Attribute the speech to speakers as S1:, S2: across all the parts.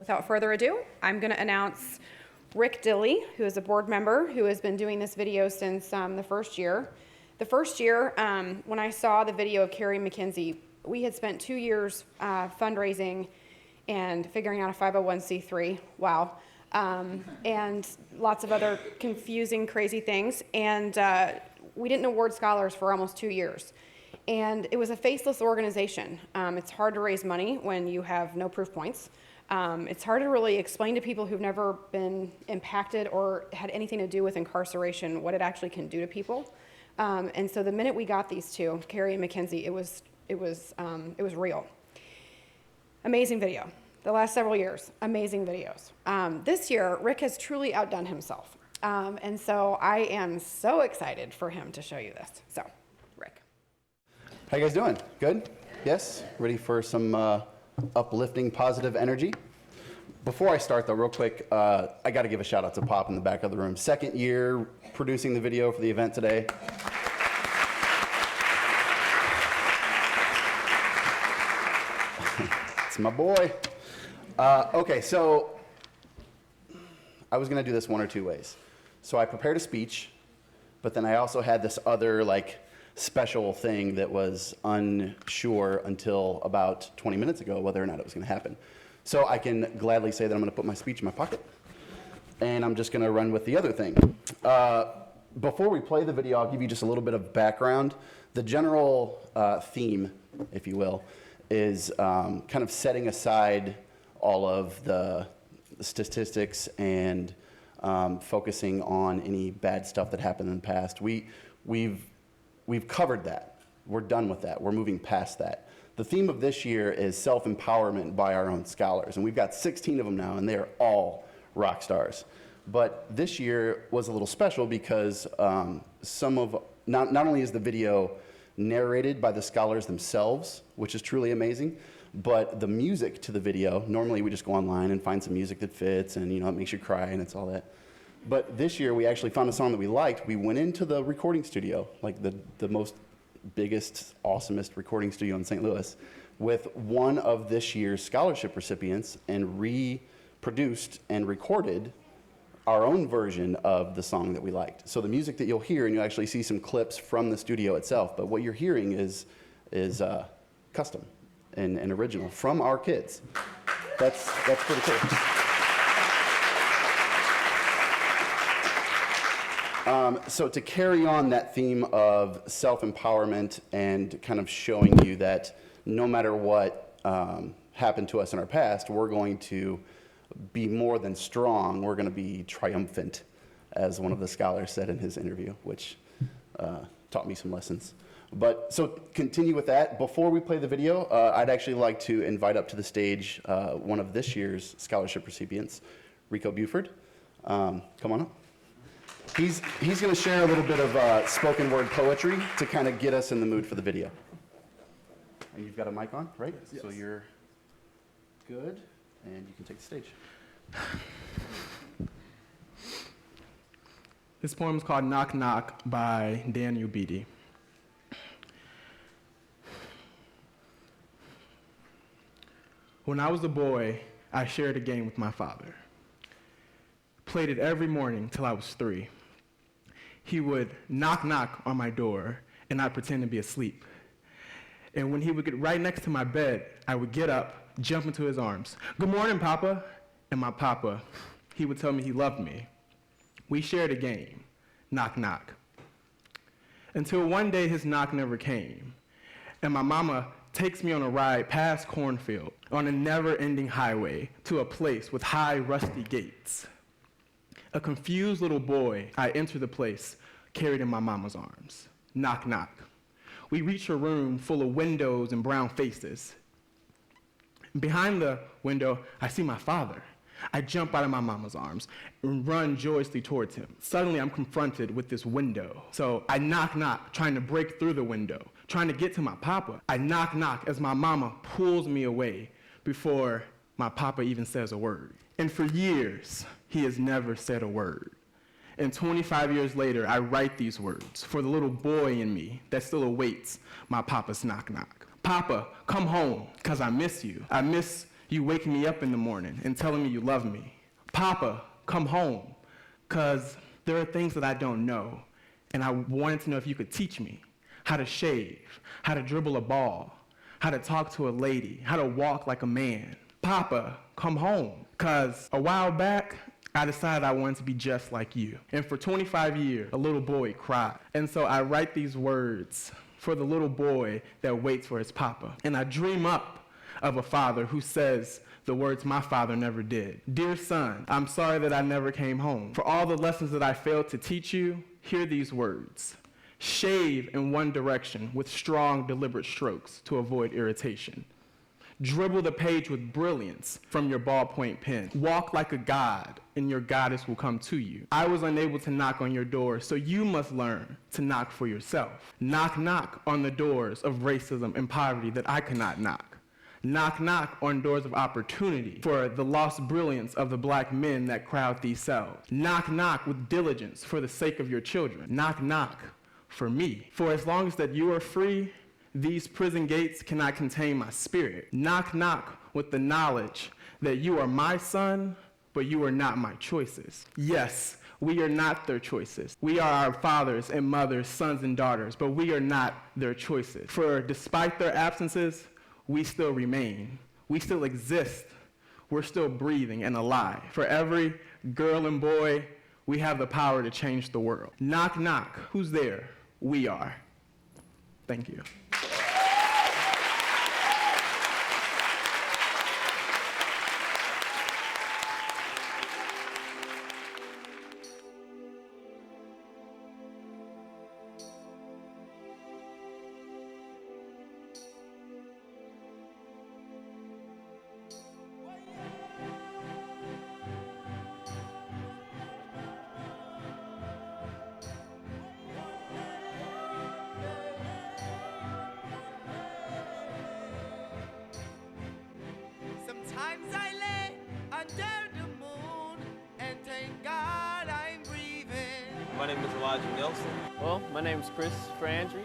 S1: Without further ado, I'm going to announce Rick Dilley, who is a board member who has been doing this video since the first year. The first year, when I saw the video of Carrie McKenzie, we had spent 2 years fundraising and figuring out a 501c3, wow, and lots of other confusing, crazy things. And we didn't award scholars for almost 2 years. And it was a faceless organization. It's hard to raise money when you have no proof points. It's hard to really explain to people who've never been impacted or had anything to do with incarceration what it actually can do to people. And so the minute we got these two, Carrie and Mackenzie, it was real. Amazing video. The last several years, amazing videos. This year, Rick has truly outdone himself. And so I am so excited for him to show you this. So, Rick.
S2: How you guys doing? Good? Yes? Ready for some uplifting, positive energy? Before I start, though, real quick, I got to give a shout out to Pop in the back of the room. Second year producing the video for the event today. It's my boy. Okay, so I was going to do this one or two ways. So I prepared a speech, but then I also had this other special thing that was unsure until about 20 minutes ago whether or not it was going to happen. So I can gladly say that I'm going to put my speech in my pocket, and I'm just going to run with the other thing. Before we play the video, I'll give you just a little bit of background. The general theme, if you will, is kind of setting aside all of the statistics and focusing on any bad stuff that happened in the past. We've covered that. We're done with that. We're moving past that. The theme of this year is self-empowerment by our own scholars, and we've got 16 of them now, and they're all rock stars. But this year was a little special because not only is the video narrated by the scholars themselves, which is truly amazing, but the music to the video, normally we just go online and find some music that fits and it makes you cry and it's all that. But this year we actually found a song that we liked. We went into the recording studio, like the most biggest, awesomest recording studio in St. Louis, with one of this year's scholarship recipients and reproduced and recorded our own version of the song that we liked. So the music that you'll hear, and you'll actually see some clips from the studio itself, but what you're hearing is custom and original from our kids. That's pretty cool. So to carry on that theme of self-empowerment and kind of showing you that no matter what happened to us in our past, we're going to be more than strong, we're going to be triumphant, as one of the scholars said in his interview, which taught me some lessons. But so continue with that. Before we play the video, I'd actually like to invite up to the stage one of this year's scholarship recipients, Rico Buford. Come on up. He's going to share a little bit of spoken word poetry to kind of get us in the mood for the video. And you've got a mic on, right?
S3: Yes.
S2: So you're good, and you can take the stage.
S3: This poem is called Knock Knock by Daniel Beatty. When I was a boy, I shared a game with my father. Played it every morning till I was 3. He would knock knock on my door, and I'd pretend to be asleep. And when he would get right next to my bed, I would get up, jump into his arms. "Good morning, Papa." And my papa, he would tell me he loved me. We shared a game, knock knock. Until one day his knock never came, and my mama takes me on a ride past cornfield on a never-ending highway to a place with high rusty gates. A confused little boy, I enter the place, carried in my mama's arms. Knock, knock. We reach a room full of windows and brown faces. Behind the window, I see my father. I jump out of my mama's arms and run joyously towards him. Suddenly, I'm confronted with this window. So I knock, knock, trying to break through the window, trying to get to my papa. I knock, knock as my mama pulls me away before my papa even says a word. And for years, he has never said a word. And 25 years later, I write these words for the little boy in me that still awaits my papa's knock knock. Papa, come home, 'cause I miss you. I miss You waking me up in the morning and telling me you love me. Papa, come home, 'cause there are things that I don't know, and I wanted to know if you could teach me how to shave, how to dribble a ball, how to talk to a lady, how to walk like a man. Papa, come home, 'cause a while back, I decided I wanted to be just like you. And for 25 years, a little boy cried. And so I write these words for the little boy that waits for his papa. And I dream up of a father who says the words my father never did. Dear son, I'm sorry that I never came home. For all the lessons that I failed to teach you, hear these words. Shave in one direction with strong, deliberate strokes to avoid irritation. Dribble the page with brilliance from your ballpoint pen. Walk like a god, and your goddess will come to you. I was unable to knock on your door, so you must learn to knock for yourself. Knock, knock on the doors of racism and poverty that I cannot knock. Knock, knock on doors of opportunity for the lost brilliance of the black men that crowd these cells. Knock, knock with diligence for the sake of your children. Knock, knock for me. For as long as that you are free, these prison gates cannot contain my spirit. Knock, knock with the knowledge that you are my son, but you are not my choices. Yes, we are not their choices. We are our fathers and mothers, sons and daughters, but we are not their choices. For despite their absences, we still remain. We still exist. We're still breathing and alive. For every girl and boy, we have the power to change the world. Knock, knock. Who's there? We are. Thank you.
S4: Sometimes I lay under the moon and thank God I'm breathing.
S5: My name is Elijah Nelson.
S6: Well, my name's Chris Frandry.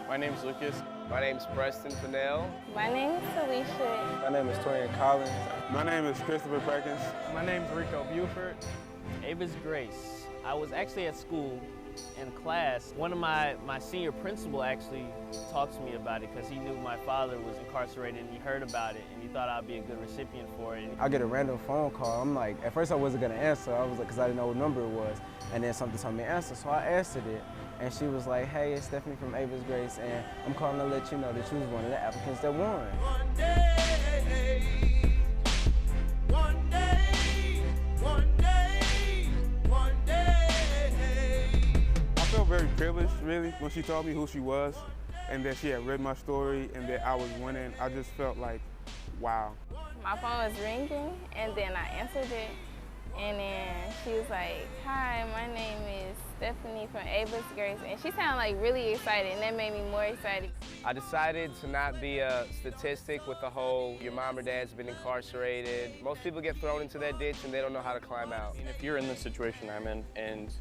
S5: My name is Lucas.
S7: My name's Preston Fennell.
S8: My name is Felicia.
S7: My name is Torian Collins.
S9: My name is Christopher Perkins.
S3: My name's Rico Buford.
S6: Avis Grace. I was actually at school in class. One of my senior principal actually talked to me about it because he knew my father was incarcerated and he heard about it and he thought I'd be a good recipient for it.
S10: I get a random phone call. I'm like, at first I wasn't gonna answer. I was like, because I didn't know what number it was. And then something told me to answer, so I answered it. And she was like, hey, it's Stephanie from Avis Grace, and I'm calling to let you know that you was one of the applicants that won.
S4: One day, one day, one day, one day.
S9: I felt very privileged, really, when she told me who she was and that she had read my story and that I was winning. I just felt like, wow.
S8: My phone was ringing, and then I answered it. And then she was like, hi, my name is Stephanie from Avis Grace. And she sounded like really excited, and that made me more excited.
S7: I decided to not be a statistic with the whole, your mom or dad's been incarcerated. Most people get thrown into that ditch and they don't know how to climb out.
S5: And if you're in the situation I'm in and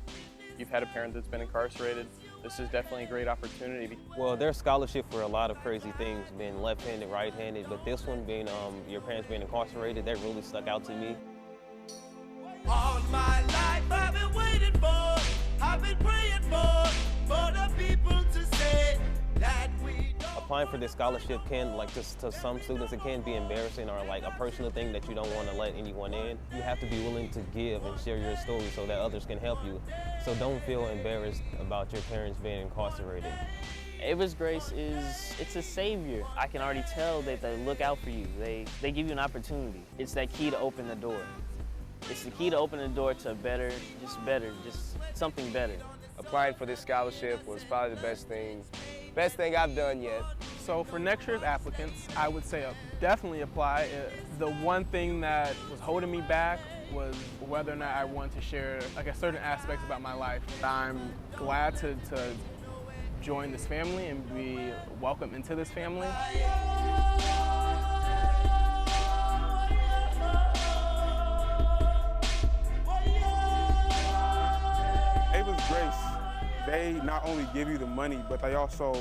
S5: you've had a parent that's been incarcerated, this is definitely a great opportunity.
S11: Well, there's scholarship for a lot of crazy things, being left-handed, right-handed, but this one being your parents being incarcerated, that really stuck out to me.
S4: All my life I've been waiting for, I've been praying for the people to say that we don't.
S11: Applying for this scholarship can, like, just to some students, it can be embarrassing or like a personal thing that you don't want to let anyone in. You have to be willing to give and share your story so that others can help you. So don't feel embarrassed about your parents being incarcerated.
S6: Avis Grace it's a savior. I can already tell that they look out for you. They give you an opportunity. It's that key to open the door. It's the key to open the door to better, just something better.
S7: Applying for this scholarship was probably the best thing I've done yet.
S3: So for next year's applicants, I would say definitely apply. The one thing that was holding me back was whether or not I wanted to share certain aspects about my life. I'm glad to join this family and be welcomed into this family.
S9: Avis Grace, they not only give you the money, but they also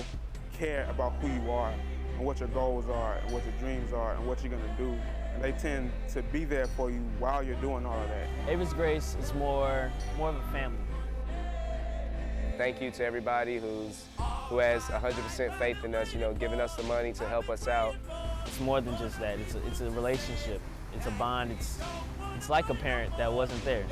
S9: care about who you are and what your goals are and what your dreams are and what you're gonna do They tend to be there for you while you're doing all of that.
S6: Avis Grace is more of a family.
S7: Thank you to everybody who has 100% faith in us, giving us the money to help us out.
S6: It's more than just that. It's a relationship. It's a bond. It's like a parent that wasn't there.